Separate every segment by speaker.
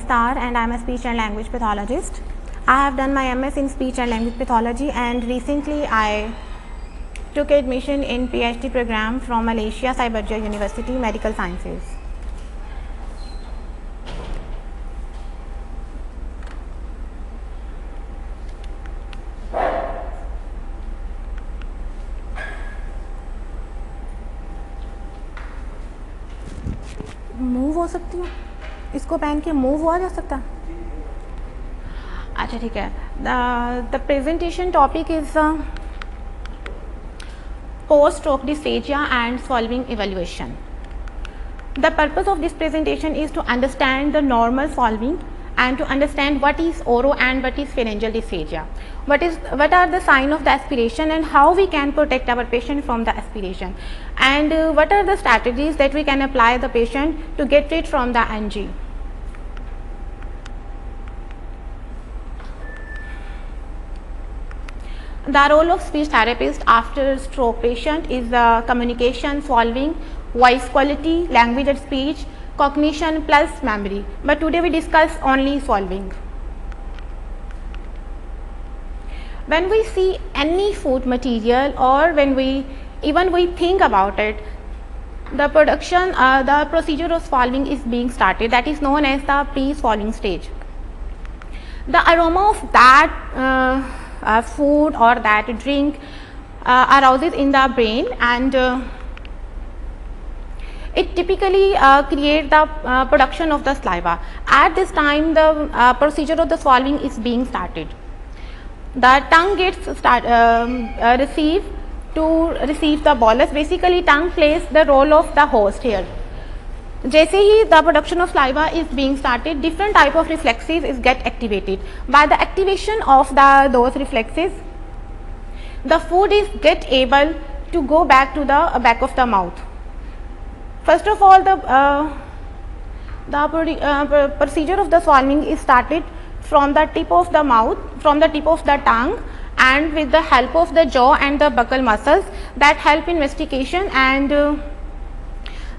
Speaker 1: Star and I am a speech and language pathologist. I have done my MS in speech and language pathology, and recently I took admission in PhD program from Malaysia Cyberjaya University Medical Sciences. Move हो सकती हूँ, इसको पहन के move हुआ जा सकता? अच्छा ठीक है. The presentation topic is post stroke dysphagia and solving evaluation. The purpose of this presentation is to understand the normal solving and to understand what is oro and what is pharyngeal dysphagia. What are the signs of the aspiration and how we can protect our patient from the aspiration, and what are the strategies that we can apply the patient to get rid from the NG. The role of speech therapist after stroke patient is communication, solving, voice quality, language and speech, cognition plus memory. But today we discuss only solving. When we see any food material or when we think about it, the procedure of swallowing is being started. That is known as the pre-swallowing stage. The aroma of that food or that drink arouses in the brain, and it typically creates the production of the saliva. At this time, the procedure of the swallowing is being started. The tongue gets receive the bolus. Basically, tongue plays the role of the host here. जैसे ही the production of saliva is being started, different type of reflexes is get activated. By the activation of those reflexes, the food is get able to go back to the back of the mouth. First of all, the procedure of the swallowing is started from the tip of the mouth, from the tip of the tongue, and with the help of the jaw and the buccal muscles that help in mastication, and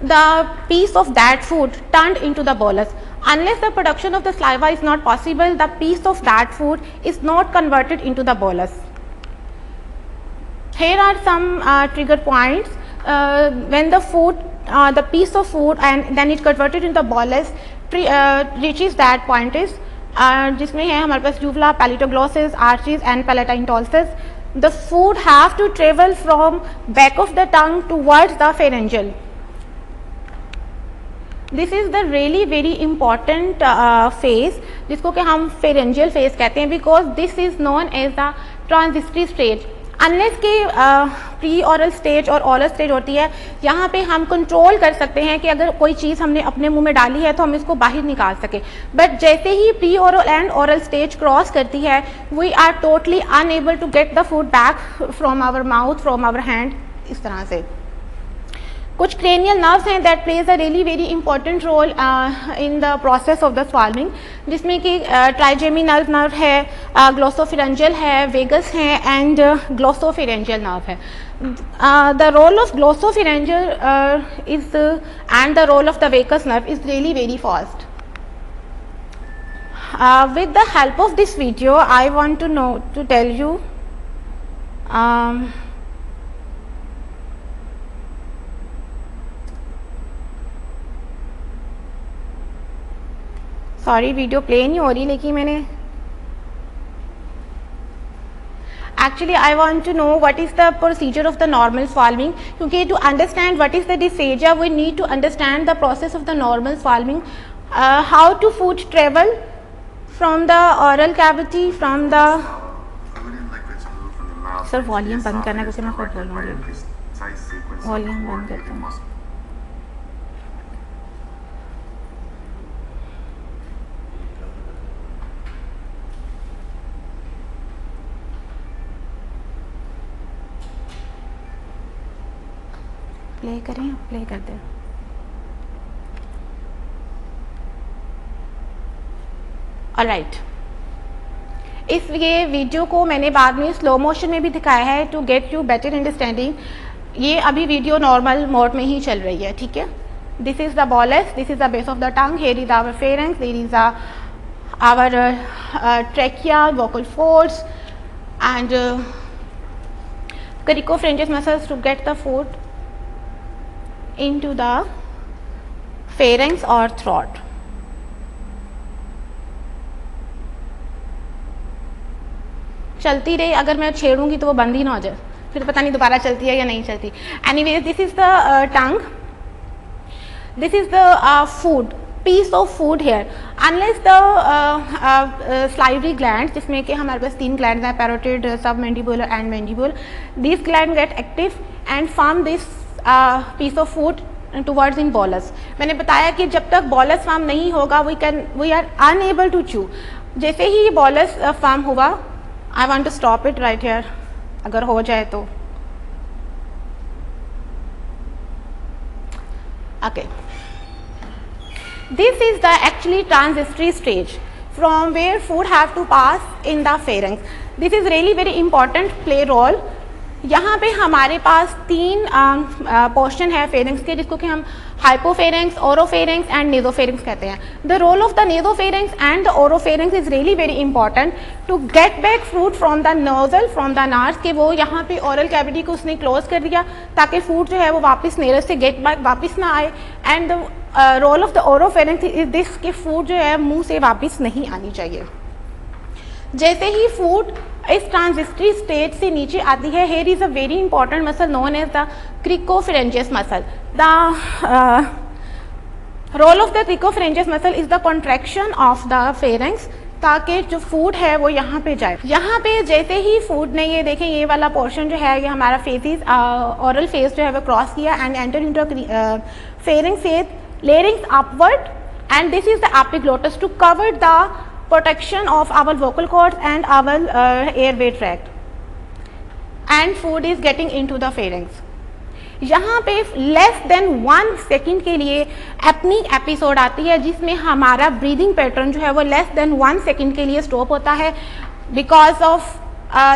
Speaker 1: the piece of that food turned into the bolus. Unless the production of the saliva is not possible, the piece of that food is not converted into the bolus. Here are some trigger points. When the piece of food and then it converted into the bolus reaches that point is जिसमें है हमारे पास uvula, palatoglossus, arches and palatine tonsils. The food have to travel from back of the tongue towards the pharyngeal. This is the really very important phase जिसको कि हम pharyngeal phase कहते हैं, because this is known as the transitory stage. Unless कि pre ऑरल stage और ऑरल stage होती है, यहाँ पे हम कंट्रोल कर सकते हैं कि अगर कोई चीज़ हमने अपने मुंह में डाली है तो हम इसको बाहर निकाल सके. बट जैसे ही pre oral and oral stage cross करती है, we are totally unable to get the food back from our mouth, from our hand. इस तरह से कुछ क्रेनियल नर्व्स हैं that plays a really very important role in the process of the swallowing, जिसमें कि trigeminal nerve है, glossopharyngeal है, vagus है एंड ग्लोसोफिरेंजियल नर्व है. The role of glossopharyngeal is and the role of the vagus nerve is really very fast. With the help of this video, I want to tell you sorry video play नहीं हो रही, लेकिन मैंने actually I want to know what is the procedure of the normal swallowing, क्योंकि to understand what is the dysphagia we need to understand the process of the normal swallowing, how to food travel from the oral cavity, from the. Sir volume बंद करना क्योंकि मैं खुद बोलूँगी. Volume बंद करता हूँ. प्ले करें, प्ले कर दें. ऑलराइट, इस ये वीडियो को मैंने बाद में स्लो मोशन में भी दिखाया है to get you better understanding. ये अभी वीडियो नॉर्मल मोड में ही चल रही है, ठीक है. This is the bolus, this is the base of the tongue, here is our pharynx, there is our trachea, vocal folds, and cricopharyngeal muscles to get the food into the pharynx or throat. चलती रहे, अगर मैं छेड़ूंगी तो वो बंद ही ना हो जाए, फिर पता नहीं दोबारा चलती है या नहीं चलती. Anyways, this is the tongue, this is the food, piece of food here. Unless the salivary glands, जिसमें कि हमारे पास 3 glands हैं, parotid, submandibular and mandibular, these glands get active and form this piece of food towards in bolus. मैंने बताया कि जब तक bolus form नहीं होगा we are unable to chew. जैसे ही ये bolus form हुआ, I want to stop it right here, अगर हो जाए तो. Okay. This is the actually transitory stage from where food have to pass in the pharynx. This is really very important play role. यहाँ पे हमारे पास 3 portion है pharynx के, जिसको कि हम हाइपोफेरिंग्स, ओरोफेरिंग्स एंड नेजोफेरिंग्स कहते हैं. The role of the nasopharynx and the oropharynx is really very important to get back food from the nasal, from the nares, कि वो यहाँ पे ओरल कैविटी को उसने क्लोज कर दिया ताकि फूड जो है वो वापस नेरस से गेट बैक वापस ना आए. And the role of the oropharynx is this कि फूड जो है मुंह से वापस नहीं आनी चाहिए. जैसे ही फूड इस ट्रांजिस्टरी स्टेज से नीचे आती है, here is a very important muscle known as the cricopharyngeus muscle. The role of the cricopharyngeus muscle is the contraction of the pharynx, ताकि जो फूड है वो यहाँ पे जाए. यहाँ पे जैसे ही फूड ने, ये देखें ये वाला पोर्शन जो है, ये हमारा फेसिस ओरल फेस जो है वो क्रॉस किया and enter into pharynx phase, larynx upward, and this is the epiglottis to cover the protection of our vocal cords and our airway tract, and food is getting into the pharynx. यहाँ पे less than 1 second के लिए एपनिक episode आती है, जिसमें हमारा breathing pattern जो है वो लेस देन 1 सेकेंड के लिए स्टॉप होता है because of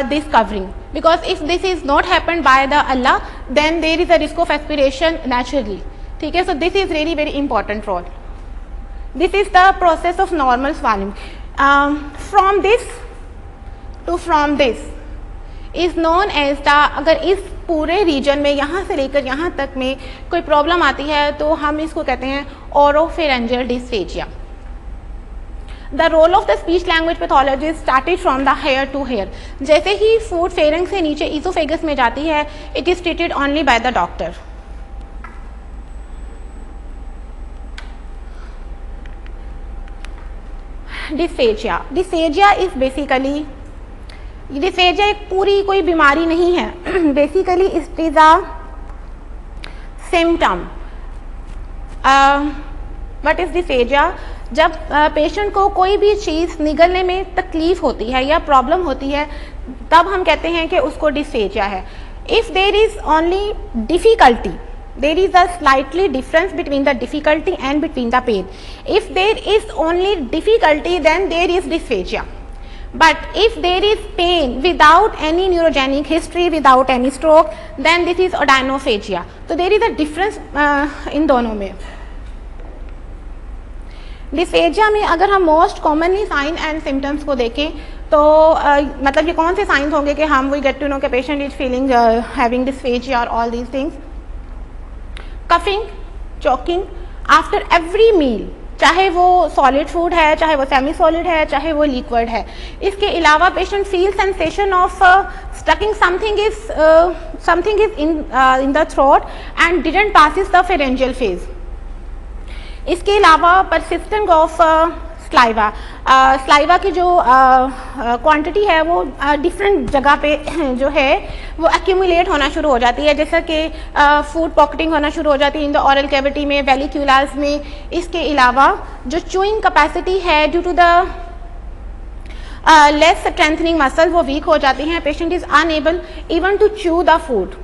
Speaker 1: this covering. Because if this is not happen by the Allah, then there is a risk of aspiration naturally. ठीक है, so this is really very important role. This is the process of normal swallowing. From this to from this is known as the, अगर इस पूरे reason में यहाँ से लेकर यहाँ तक में कोई प्रॉब्लम आती है तो हम इसको कहते हैं oropharyngeal dysphagia. The role of the speech language pathology started from the here to here. जैसे ही फूड फेरेंक्स से नीचे ईसोफेगस में जाती है, it is treated only by the doctor. Dysphagia. Dysphagia is basically, dysphagia एक पूरी कोई बीमारी नहीं है. Basically it is a symptom. What is dysphagia? जब पेशेंट को कोई भी चीज़ निगलने में तकलीफ होती है या प्रॉब्लम होती है, तब हम कहते हैं कि उसको डिस्फेजिया है. If there is only difficulty, there is a slightly difference between the difficulty and between the pain. If there is only difficulty, then there is dysphagia. But if there is pain without any neurogenic history, without any stroke, then this is odynophagia. So there is a difference in दोनों में. Dysphagia में अगर हम most commonly sign and symptoms को देखें तो मतलब ये कौन से साइंस होंगे कि हम वी गेट टू नो कि patient is feeling having dysphagia और all these things. Coughing, choking after every meal, चाहे वो सॉलिड फूड है, चाहे वो सेमी सॉलिड है, चाहे वो लिक्विड है. इसके अलावा patient feel sensation of stucking something is in the throat and didn't passes the pharyngeal phase. इसके अलावा परसिस्टेंट ऑफ स्लाइवा, स्लाइवा की जो क्वांटिटी है वो डिफरेंट जगह पे जो है वो एक्यूमुलेट होना शुरू हो जाती है, जैसा कि फूड पॉकेटिंग होना शुरू हो जाती है इन द ओरल कैविटी में, वेलिक्यूलास में. इसके अलावा जो चूइंग कैपेसिटी है due to the less strengthening muscle वो वीक हो जाती हैं. Patient is unable even to chew the food.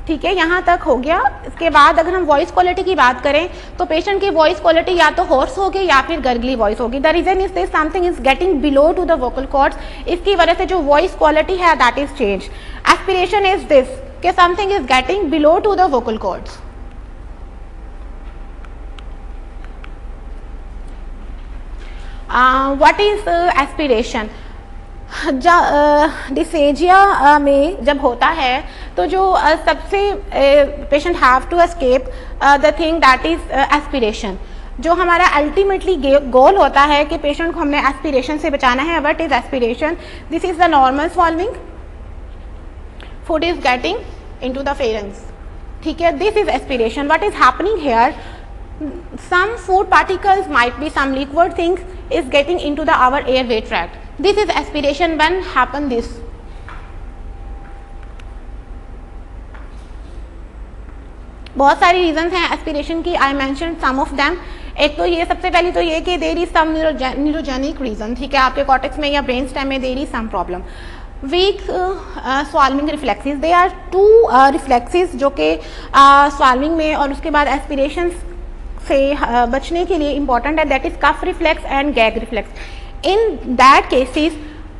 Speaker 1: ठीक है, यहाँ तक हो गया। इसके बाद अगर हम वॉइस क्वालिटी की बात करें तो पेशेंट की वॉइस क्वालिटी या तो होर्स होगी या फिर गर्गली वॉइस होगी। The reason is this something is getting below to the vocal cords, इसकी वजह से जो वॉइस क्वालिटी है that is change. Aspiration is this कि something is getting below to the vocal cords. What is aspiration? Dysphagia में जब होता है तो जो सबसे patient have to escape the thing that is aspiration. जो हमारा अल्टीमेटली गोल होता है कि पेशेंट को हमने एस्पिरेशन से बचाना है। What is aspiration? This is the normal swallowing, food is getting into the pharynx, ठीक है, this is aspiration. What is happening here? some food particles might be some liquid things is getting into the our airway tract. This is aspiration when happen this. बहुत सारी reasons हैं aspiration की, I mention some of them. एक तो ये सबसे पहली तो ये कि there is some neurogenic reason, ठीक है, आपके कॉर्टेक्स में या ब्रेन स्टेम में there is some problem. Weak swallowing reflexes, they are two reflexes जो कि स्वाल्विंग में और उसके बाद एस्पिरेशन से बचने के लिए इंपॉर्टेंट है, that is cough reflex and gag reflex. In that cases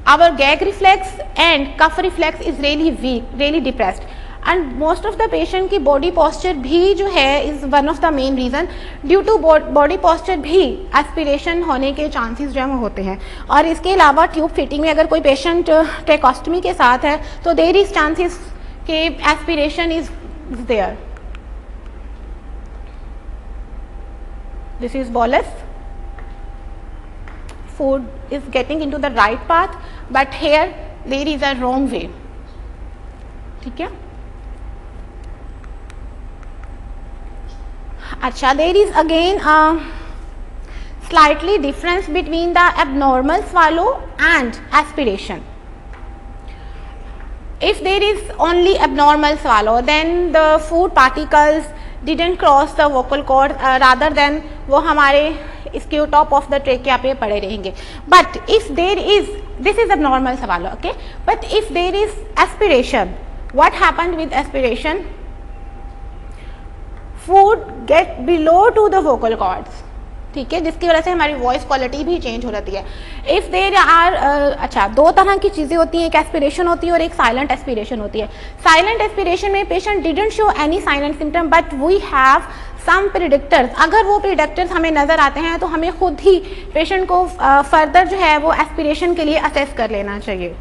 Speaker 1: our gag reflex and cough reflex is really weak, really depressed, and most of the patient की बॉडी पोस्चर भी जो है is one of the main reason. Due to body posture भी aspiration होने के chances जो है वो होते हैं। और इसके अलावा ट्यूब फिटिंग में अगर कोई पेशेंट ट्रेकोस्टमी के साथ है तो देयर इज चांसेस कि aspiration is there. This is bolus. Food is getting into the right path, but here there is a wrong way. ठीक है, अच्छा, there is again a slightly difference between the abnormal swallow and aspiration. If there is only abnormal swallow, then the food particles didn't cross the vocal cord, rather than वो हमारे इसके top of the trachea पे पड़े रहेंगे। But if there is, this is abnormal swallow, okay, but if there is aspiration, what happened with aspiration? Food get below to the vocal cords, ठीक है, जिसकी वजह से हमारी वॉइस क्वालिटी भी चेंज हो जाती है। इफ़ देर आर, अच्छा, दो तरह की चीज़ें होती हैं, एक एस्पिरेशन होती है और एक साइलेंट एस्पिरेशन होती है। साइलेंट एस्पिरेशन में patient didn't show any silent symptom, but we have some predictors. अगर वो प्रिडिक्टर्स हमें नज़र आते हैं तो हमें खुद ही पेशेंट को फर्दर जो है वो एस्पिरेशन के लिए असेस कर लेना चाहिए।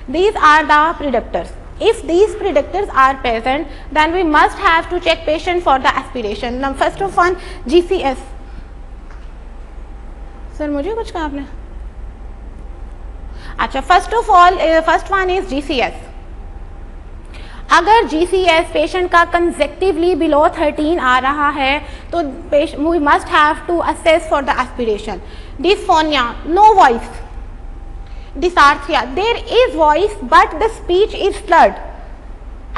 Speaker 1: These are the predictors. If these predictors are present, then we must have to check patient for the aspiration. Now, first of all, GCS. Sir मुझे कुछ कहा आपने? अच्छा, first of all, first one is GCS. अगर GCS patient का consecutively below 13 आ रहा है तो we must have to assess for the aspiration. Dysphonia, no voice. Dysarthria, there is voice but the speech is slurred.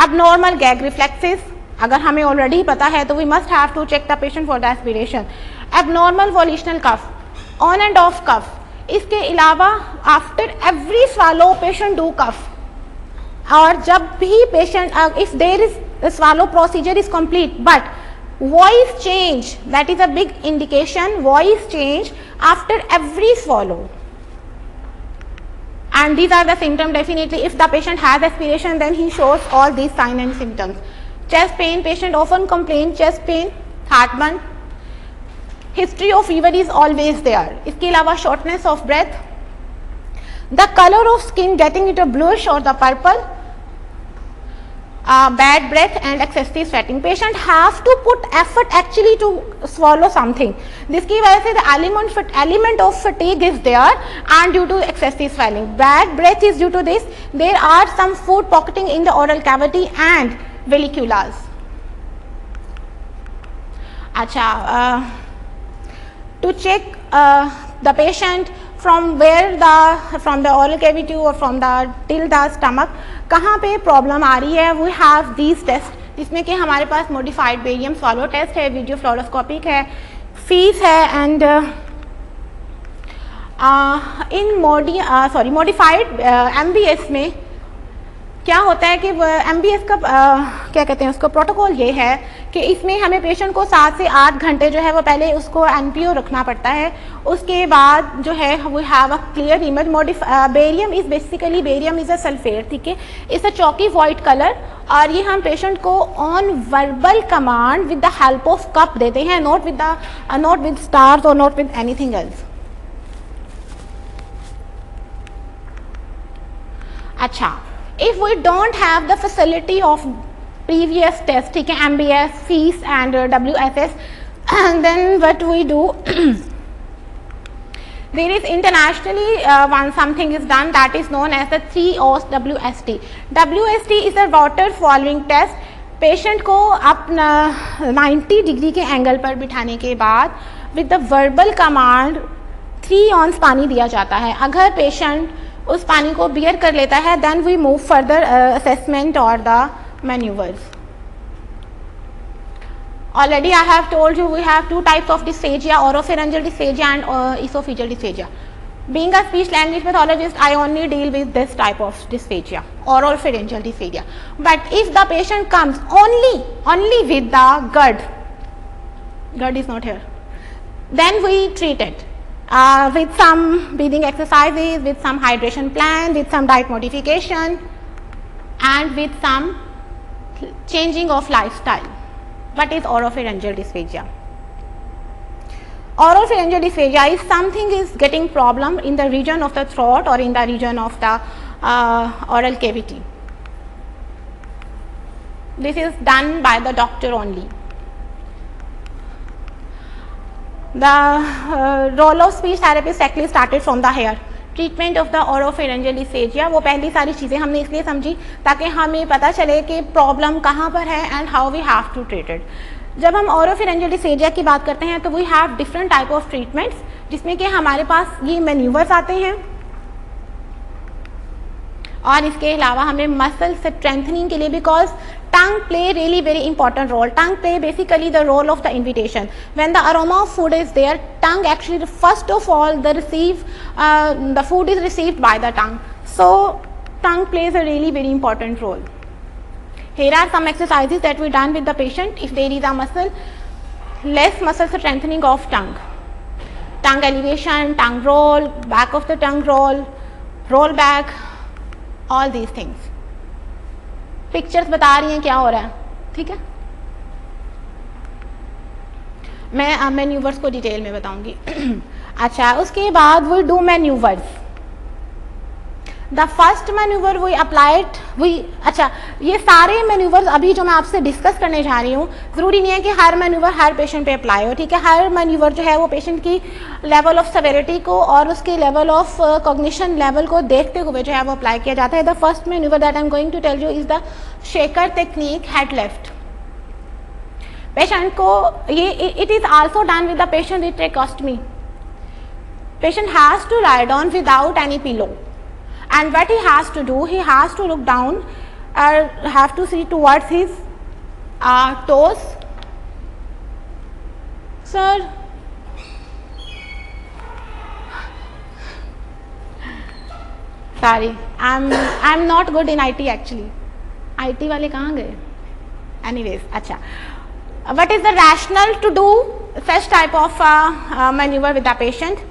Speaker 1: Abnormal gag reflexes, अगर हमें already पता है तो we must have to check the patient for the aspiration. Abnormal volitional cough, on and off cough. इसके अलावा after every swallow patient do cough. और जब भी patient, if there is the swallow procedure is complete but voice change, that is a big indication, voice change after every swallow. And these are the symptoms. Definitely if the patient has aspiration then he shows all these signs and symptoms. Chest pain, patient often complain chest pain, heartburn. History of fever is always there. इसके अलावा shortness of breath, the color of skin getting into bluish or the purple, bad breath and excessive sweating. Patient have to put effort actually to swallow something. जिसकी वजह से the element of fatigue is there and due to excessive swelling. Bad breath is due to this. There are some food pocketing in the oral cavity and valvulas. अच्छा, to check the patient from the oral cavity or from the till the stomach, कहाँ पे problem आ रही है, we have these tests, जिसमें कि हमारे पास modified barium swallow test है, video fluoroscopic है, फीस है, एंड इन मॉडिफाइड MBS में क्या होता है कि MBS का क्या कहते हैं उसको प्रोटोकॉल ये है कि इसमें हमें पेशेंट को 7 से 8 घंटे जो है वो पहले उसको NPO रखना पड़ता है, उसके बाद जो है we have a clear image barium is basically barium is a sulphate, ठीक है, it's a chalky white colour, और ये हम पेशेंट को on verbal command with the help of cup देते हैं, नॉट विद स्टार्स और नॉट विद एनीथिंग एल्स। अच्छा, if we don't have the facility of previous test, ठीक है, MBS, FEAS and WSS, and then what we do there is internationally something is done that is known as the 3O's WST. WST is a water following test. Patient को अपना 90 degree के angle पर बिठाने के बाद with the verbal command 3 ऑन्स पानी दिया जाता है। अगर पेशेंट उस पानी को बियर कर लेता है then we move further assessment और the manoeuvres. Already I have told you we have 2 types of dysphagia, oropharyngeal dysphagia and esophageal dysphagia. Being a speech language pathologist, I only deal with this type of dysphagia, oropharyngeal dysphagia. But if the patient comes only with the GERD is not here, then we treat it with some breathing exercises, with some hydration plan, with some diet modification, and with some changing of lifestyle. What is oropharyngeal dysphagia? Oropharyngeal dysphagia is something is getting problem in the region of the throat or in the region of the oral cavity. This is done by the doctor only. The role of speech therapist actually started from the hair. Treatment of the oropharyngeal dysphagia, वो पहली सारी चीज़ें हमने इसलिए समझी ताकि हमें पता चले कि प्रॉब्लम कहाँ पर है and how we have to treat it. जब हम ओरोफेरेंजियल डिस्फेजिया की बात करते हैं तो we have different type of treatments, जिसमें कि हमारे पास ये मैन्यूवर्स आते हैं और इसके अलावा हमें मसल स्ट्रेंथनिंग के लिए, because tongue play really very important role. Tongue play basically the role of the invitation. When the aroma of food is there, tongue actually first of all the food is received by the tongue. So tongue plays a really very important role. Here are some exercises that we done with the patient. If there is a less muscle strengthening of tongue elevation, tongue roll, back of the tongue roll back, all these things. Pictures बता रही हैं क्या हो रहा है, ठीक है। मैं मैन्यूवर्स को डिटेल में बताऊंगी। अच्छा, उसके बाद we do manoeuvres. The first manoeuvre we applied अच्छा, ये सारे मैन्यूवर्स अभी जो मैं आपसे डिस्कस करने जा रही हूँ, ज़रूरी नहीं है कि हर मैन्यूवर हर पेशेंट पे अप्लाई हो, ठीक है। हर मैन्यूवर जो है वो पेशेंट की लेवल ऑफ सेवेरिटी को और उसके लेवल ऑफ कॉग्निशन लेवल को देखते हुए जो है वो अप्लाई किया जाता है। The first manoeuvre that I am going to tell you is the Shaker technique, head lift. Patient को ये it is also done with the patient with tracheostomy. Patient has to lie down without any pillow, and what he has to do, he has to look down or have to see towards his toes. Sir, sorry, I'm not good in IT actually. IT वाले कहाँ गए? Anyways, अच्छा, what is the rationale to do such type of maneuver with the patient?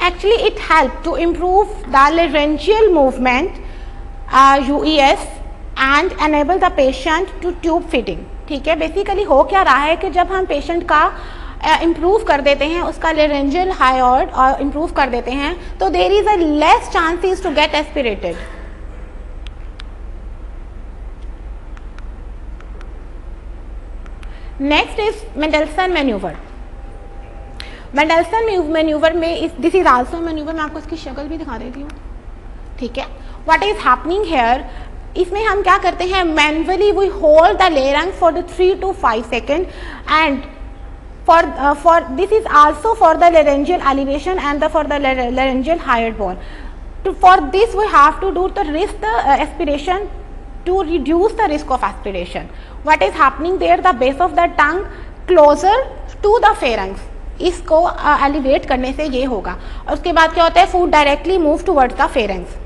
Speaker 1: Actually, it helps to improve the laryngeal movement, UES, and enable the patient to tube feeding. ठीक है, basically हो क्या रहा है कि जब हम पेशेंट का इम्प्रूव कर देते हैं, उसका laryngeal hyoid और इम्प्रूव कर देते हैं, तो there is a less chances to get aspirated. Next is Mendelsohn manoeuvre. Mendelsohn manoeuvre में दिस इज आल्सो मैन्यूवर, मैं आपको इसकी शक्ल भी दिखा देती हूँ, ठीक है। व्हाट इज हैपनिंग हेयर, इसमें हम क्या करते हैं, manually we hold the larynx for the 3 to 5 second and for this is also for the laryngeal elevation and for the laryngeal hyoid bone. For this we have to do the risk aspiration to reduce the risk of aspiration. What is happening there, the base of the tongue closer to the pharynx, इसको elevate करने से ये होगा। और उसके बाद क्या होता है, food directly move towards the pharynx.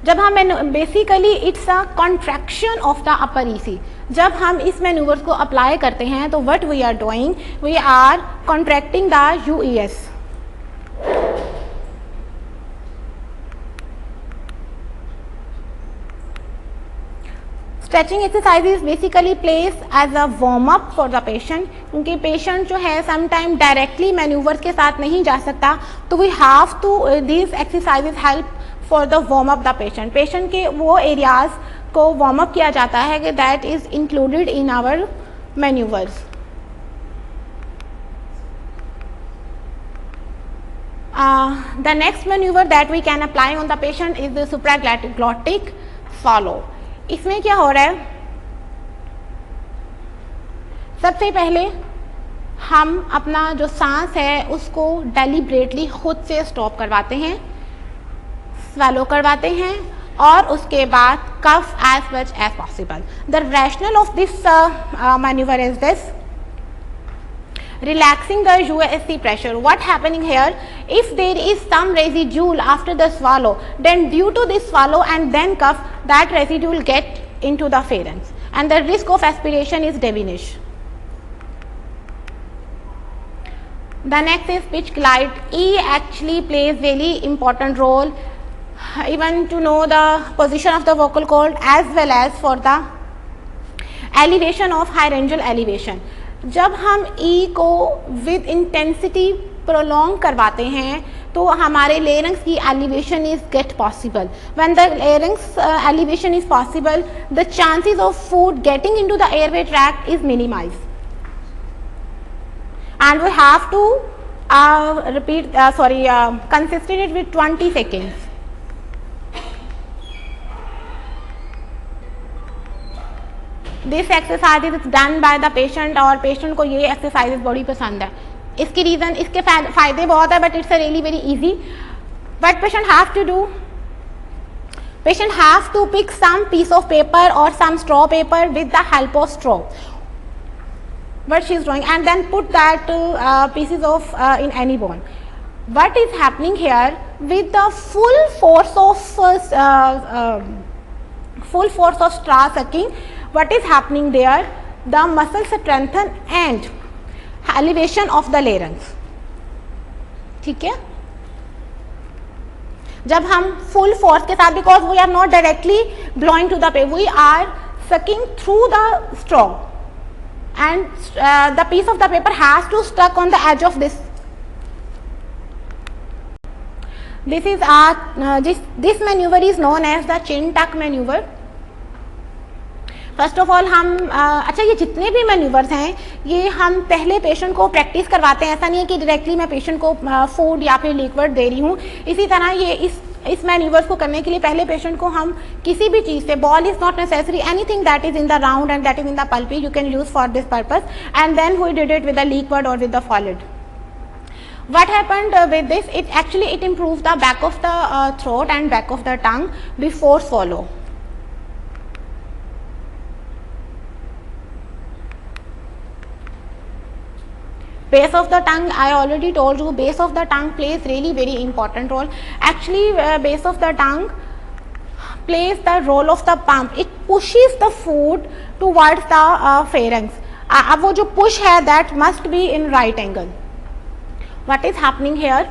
Speaker 1: जब हम basically it's a contraction of the upper ES, जब हम इस मैन्यूवर्स को अप्लाई करते हैं तो what we are doing, we are contracting the UES. Stretching exercises basically place as a warm up for the patient, क्योंकि पेशेंट जो है समटाइम डायरेक्टली मैन्यूवर्स के साथ नहीं जा सकता, तो we have to these exercises help for the warm up the patient. Patient के वो एरियाज को वार्म अप किया जाता है कि that is included in our manoeuvres. The next maneuver that we can apply on the patient is the supraglottic swallow. इसमें क्या हो रहा है, सबसे पहले हम अपना जो सांस है उसको डेलिब्रेटली खुद से स्टॉप करवाते हैं, स्वेलो करवाते हैं और उसके बाद cough as much as possible. The rationale of this manoeuvre is this, relaxing the USC pressure. What happening here, if there is some residue after the swallow, then due to this swallow and then cough, that residue will get into the pharynx and the risk of aspiration is diminished. The next is pitch glide. E actually plays very important role even to know the position of the vocal cord as well as for the elevation of laryngeal elevation. जब हम ई को with intensity prolong करवाते हैं तो हमारे larynx की elevation is get possible. When the larynx elevation is possible, the chances of food getting into the airway tract is minimise and we have to repeat consistent it with 20 seconds. This exercise is done by the patient और patient को ये exercise बड़ी पसंद है. इसकी reason, इसके फ़ायदे बहुत है but it's really very easy. But patient have to pick some piece of paper और some straw paper with the help of straw what she is drawing and then put that pieces of in any bone. What is happening here, with the full force of straw sucking, what is happening there, the muscle strengthen and elevation of the larynx. ठीक है, जब हम full force के साथ, because we are not directly blowing to the paper, we are sucking through the straw and the piece of the paper has to stuck on the edge of this. This maneuver is known as the chin tuck maneuver. First of all हम अच्छा, ये जितने भी manoeuvres हैं ये हम पहले patient को प्रैक्टिस करवाते हैं. ऐसा नहीं है कि डायरेक्टली मैं पेशेंट को फूड या फिर लिक्विड दे रही हूँ. इसी तरह ये इस मैन्यूवर्स को करने के लिए पहले पेशेंट को हम किसी भी चीज़ से, ball is not necessary, anything that is in the round and that is in the pulpy you can use for this purpose, and then we did it with the liquid और with the solid. What happened with this? It improves the back of the throat and back of the tongue before swallow. Base of the tongue, I already told you, base of the tongue plays really very important role. Actually, base of the tongue plays the role of the pump. It pushes the food towards the pharynx. अब वो जो push है that must be in right angle. What is happening here?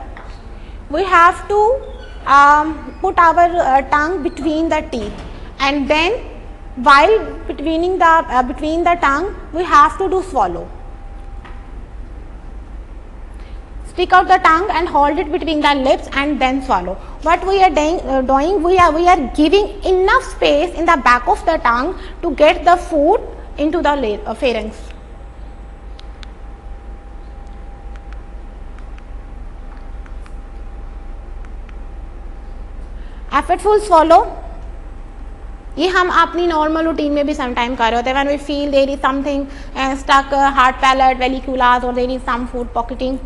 Speaker 1: We have to put our tongue between the teeth, and then while between the tongue we have to do swallow. Stick out the tongue and hold it between the lips and then swallow. What we are doing, we are giving enough space in the back of the tongue to get the food into the pharynx. Effortful swallow, ये हम अपनी normal routine में भी sometime कर रहे होते हैं. When we feel there is something stuck hard palate valleculas और there is some food pocketing,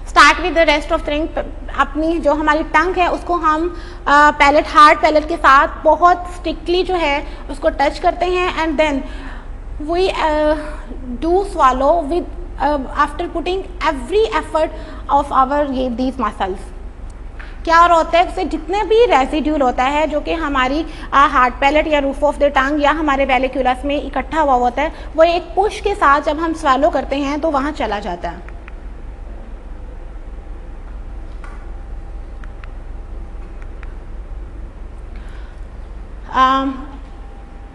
Speaker 1: start with the rest of thing. अपनी जो हमारी टंग है उसको हम पैलेट, हार्ड पैलेट के साथ बहुत स्ट्रिक्टली जो है उसको टच करते हैं, and then we do swallow with after putting every effort of our these muscles. क्या और होता है, उससे जितने भी रेजिड्यूल होता है जो कि हमारी हार्ट पैलेट या रूफ ऑफ द टंग या हमारे वेलिकुलस में इकट्ठा हुआ होता है, वो एक पुश के साथ जब हम स्वैलो करते हैं तो वहाँ चला जाता है।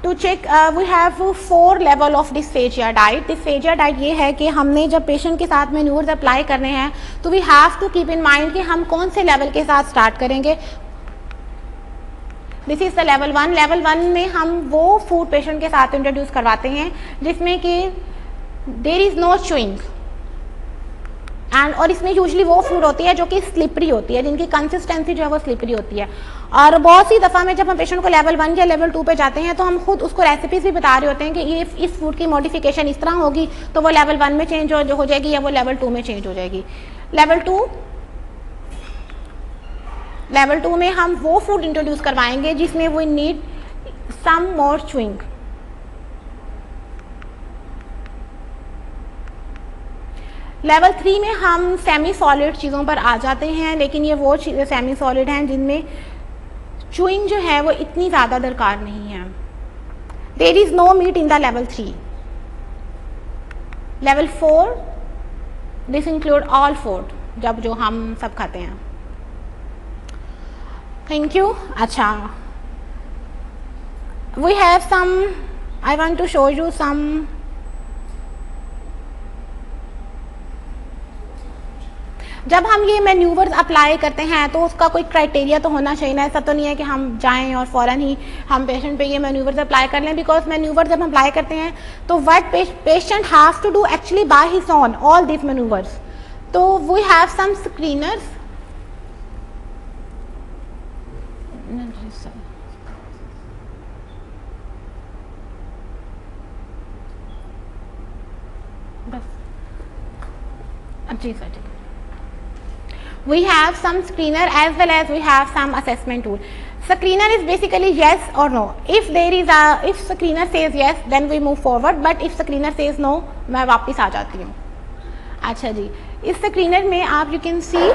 Speaker 1: To check we have 4 level of dysphagia diet. Dysphagia diet ये है कि हमने जब पेशेंट के साथ मैन्यूर्स अप्लाई करने हैं तो we have to keep in mind कि हम कौन से लेवल के साथ स्टार्ट करेंगे। This is the level 1। Level 1 में हम वो फूड पेशेंट के साथ इंट्रोड्यूस करवाते हैं जिसमें कि देयर इज़ नो च्यूइंग और इसमें यूजली वो फूड होती है जो कि स्लिपरी होती है, जिनकी कंसिस्टेंसी जो है वो स्लिपरी होती है। और बहुत सी दफ़ा में जब हम पेशेंट को लेवल 1 या लेवल 2 पे जाते हैं तो हम खुद उसको रेसिपीज़ भी बता रहे होते हैं कि ये इस फूड की मॉडिफिकेशन इस तरह होगी तो वो लेवल 1 में चेंज हो जाएगी या वो लेवल 2 में चेंज हो जाएगी। लेवल 2 में हम वो फूड इंट्रोड्यूस करवाएंगे जिसमें we need some more chewing. Level 3 में हम सेमी सॉलिड चीज़ों पर आ जाते हैं, लेकिन ये वो सेमी सॉलिड हैं जिनमें च्यूइंग जो है वो इतनी ज़्यादा दरकार नहीं है। There is no meat in the level 3। Level 4 this include all food जब जो हम सब खाते हैं। Thank you. अच्छा, we have some, I want to show you some. जब हम ये मैन्यूवर्स अप्लाई करते हैं तो उसका कोई क्राइटेरिया तो होना चाहिए ना। ऐसा तो नहीं है कि हम जाएं और फ़ौरन ही हम पेशेंट पे ये मैन्यूवर्स अप्लाई कर लें, बिकॉज मैन्यूवर जब हम अप्लाई करते हैं तो what patient have to do actually by his own all this manoeuvres. तो वी हैव सम स्क्रीनर्स। जी सर, ठीक है। We have some screener as well as we have some assessment tool. Screener is basically yes or no. If screener says yes, then we move forward. But if screener says no, मैं वापस आ जाती हूँ। अच्छा जी, इस screener में आप you can see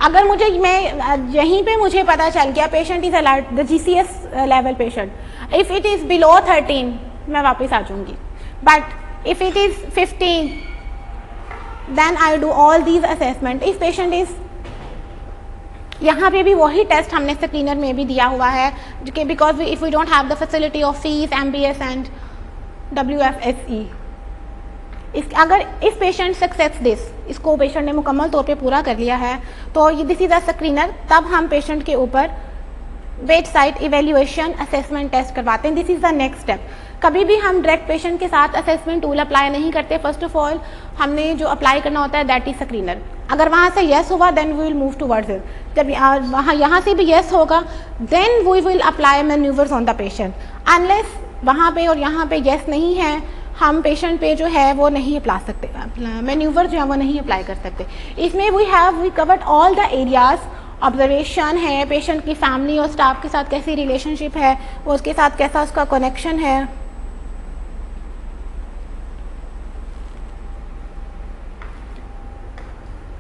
Speaker 1: अगर मुझे यहीं पे मुझे पता चल गया patient is alert the GCS level patient, if it is below 13 मैं वापस आ जाऊंगी, but if it is 15 then I do all these assessment. If patient is, यहाँ पे भी वही टेस्ट हमने स्क्रीनर में भी दिया हुआ है कि because if we don't have the facility of FEES MBS and WFSE। अगर इस पेशेंट सक्सेस दिस, इसको पेशेंट ने मुकम्मल तौर पे पूरा कर लिया है तो ये दिस इज अ स्क्रीनर, तब हम पेशेंट के ऊपर bed side evaluation assessment test करवाते हैं। This is the next step. कभी भी हम डायरेक्ट पेशेंट के साथ असेसमेंट टूल अप्लाई नहीं करते। फर्स्ट ऑफ ऑल हमने जो अप्लाई करना होता है दैट इज स्क्रीनर। अगर वहाँ से येस हुआ then we will move towards it. जब यहाँ से भी येस होगा then we will apply manoeuvres on the patient. Unless वहाँ पे और यहाँ पे येस नहीं है, हम पेशेंट पे जो है वो नहीं अप्लाई सकते, मैन्यूवर जो है वो नहीं अप्लाई कर सकते। इसमें we covered all the areas. Observation है, पेशेंट की फैमिली और स्टाफ के साथ कैसी रिलेशनशिप है, वो उसके साथ कैसा उसका कनेक्शन है।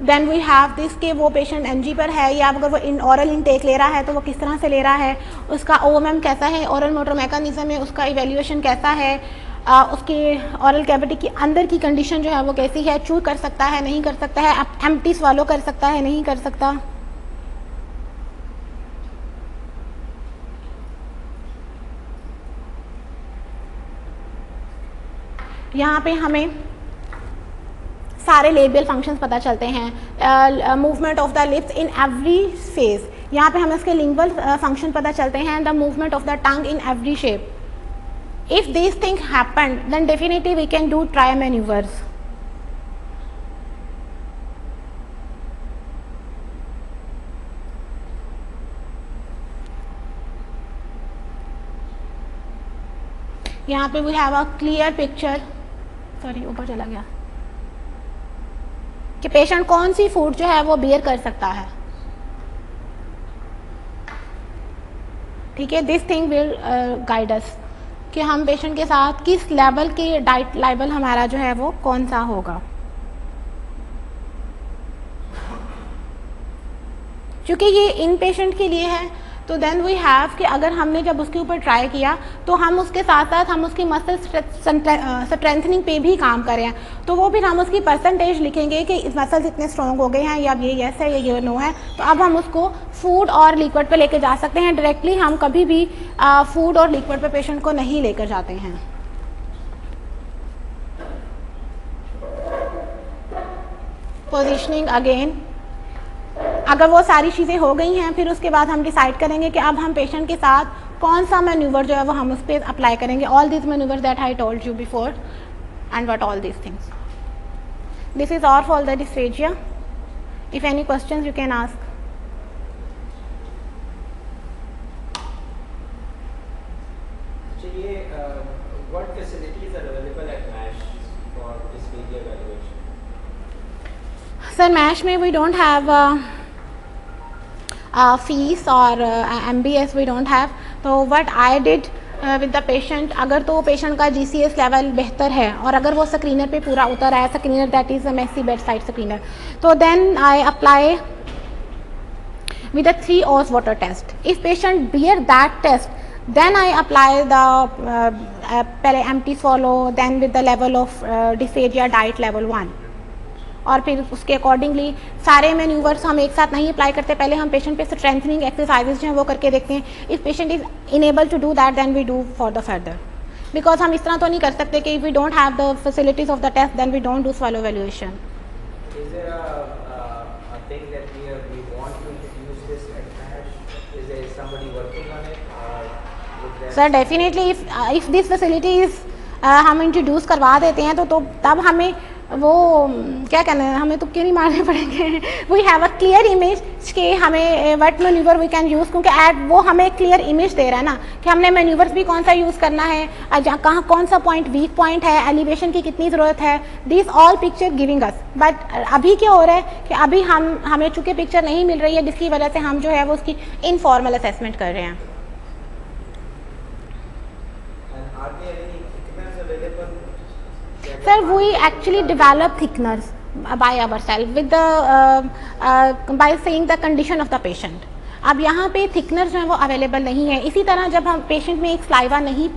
Speaker 1: देन वी हैव दिस के वो पेशेंट NG पर है या अगर वो ऑरल इनटेक ले रहा है तो वो किस तरह से ले रहा है, उसका OMM कैसा है, ऑरल मोटर मैकेनिज्म है, उसका इवेल्युएशन कैसा है, उसके ऑरल कैविटी के अंदर की कंडीशन जो है वो कैसी है, चू कर सकता है नहीं कर सकता है, एम्प्टी स्वालो कर सकता है नहीं कर सकता। यहाँ पे हमें सारे लेबियल फंक्शंस पता चलते हैं। Movement of the lips in every phase, यहाँ पे हमें उसके लिंगुअल फंक्शन पता चलते हैं। The movement of the tongue in every shape. If these things happen, then definitely we can do try maneuvers. यहाँ पे we have a clear picture, sorry ऊपर चला गया, कि पेशेंट कौन सी फूड जो है वो बियर कर सकता है। ठीक है, this thing will guide us कि हम पेशेंट के साथ किस लेवल के डाइट लेवल हमारा जो है वो कौन सा होगा। क्योंकि ये इन पेशेंट के लिए है तो देन वी हैव कि अगर हमने जब उसके ऊपर ट्राई किया तो हम उसके साथ साथ हम उसकी मसल स्ट्रेंथनिंग पे भी काम करें, तो वो फिर हम उसकी परसेंटेज लिखेंगे कि मसल्स इतने स्ट्रॉन्ग हो गए हैं या ये यस है या ये नो है, तो अब हम उसको फूड और लिक्विड पे लेके जा सकते हैं। डायरेक्टली हम कभी भी फूड और लिक्विड पे पेशेंट को नहीं लेकर जाते हैं। पोजिशनिंग अगेन, अगर वो सारी चीज़ें हो गई हैं फिर उसके बाद हम डिसाइड करेंगे कि अब हम पेशेंट के साथ कौन सा मैन्यूवर जो है वो हम उस पर अप्लाई करेंगे। All this manoeuvre that I told you before and what all this things. This is all for the dysphagia. If any questions you can ask.
Speaker 2: What facilities are available at MASH for dysphagia evaluation?
Speaker 1: Sir, MASH में we don't have fees और MBS we don't have। तो what I did with the patient, अगर तो patient का GCS level बेहतर है और अगर वो स्क्रीनर पे पूरा उतर आया, screener that is a Messi bedside screener, तो then I apply with a 3 hours water test. If patient bear that test, then I apply the पहले empty swallow, then with the level of dysphagia diet level 1, और फिर उसके accordingly सारे manoeuvres हम एक साथ नहीं अप्लाई करते, पहले हम पेशेंट पे स्ट्रेंथनिंग एक्सरसाइजेज जो हैं वो करके देखते हैं। If patient is enable to do that then we do for the further, because हम इस तरह तो नहीं कर सकते कि if we don't have the facilities of the test then we don't do swallow evaluation.
Speaker 2: Is there a thing that we want to introduce this at MASH? Is there somebody working on it? Would there
Speaker 1: sir definitely if this facility is हम introduce करवा देते हैं तो तब हमें वो क्या कहना है, हमें तुक्के नहीं मारने पड़ेंगे। We have a clear image कि हमें what manoeuvre we can use, क्योंकि ऐड वो हमें क्लियर इमेज दे रहा है ना कि हमने मैन्यूवर्स भी कौन सा यूज़ करना है, कहाँ कौन सा पॉइंट वीक पॉइंट है, एलिवेशन की कितनी ज़रूरत है, this all picture giving us. But अभी क्या हो रहा है कि अभी हमें चूँकि पिक्चर नहीं मिल रही है, जिसकी वजह से हम जो है वो उसकी इनफॉर्मल असेसमेंट कर रहे हैं। Sir, we actually develop thickeners by ourselves with the by saying the condition of the patient. अब यहाँ पे थिकनर जो है वो अवेलेबल नहीं है। इसी तरह जब हम पेशेंट में एक स्लाइवा नहीं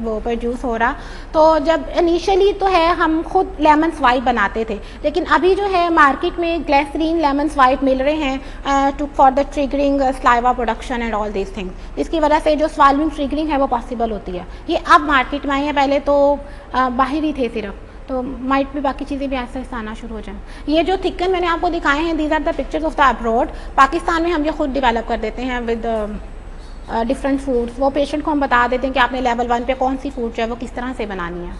Speaker 1: वो प्रोड्यूस हो रहा, तो जब इनिशियली तो है हम खुद लेमन स्वाइप बनाते थे, लेकिन अभी जो है मार्केट में ग्लिसरीन लेमन स्वाइप मिल रहे हैं to for the triggering saliva production and all this things, जिसकी वजह से जो स्वाल्विंग ट्रिगरिंग है वो पॉसिबल होती है। ये अब मार्केट में आई है, पहले तो बाहर ही थे सिर्फ, तो माइट भी बाकी चीज़ें भी ऐसे ऐसे आना शुरू हो जाएं। ये जो थिकन मैंने आपको दिखाए हैं, these are the pictures of the abroad. Pakistan में हम ये खुद डेवलप कर देते हैं विद डिफरेंट फूड्स। वो पेशेंट को हम बता देते हैं कि आपने लेवल 1 पे कौन सी फूड जो है वो किस तरह से बनानी है।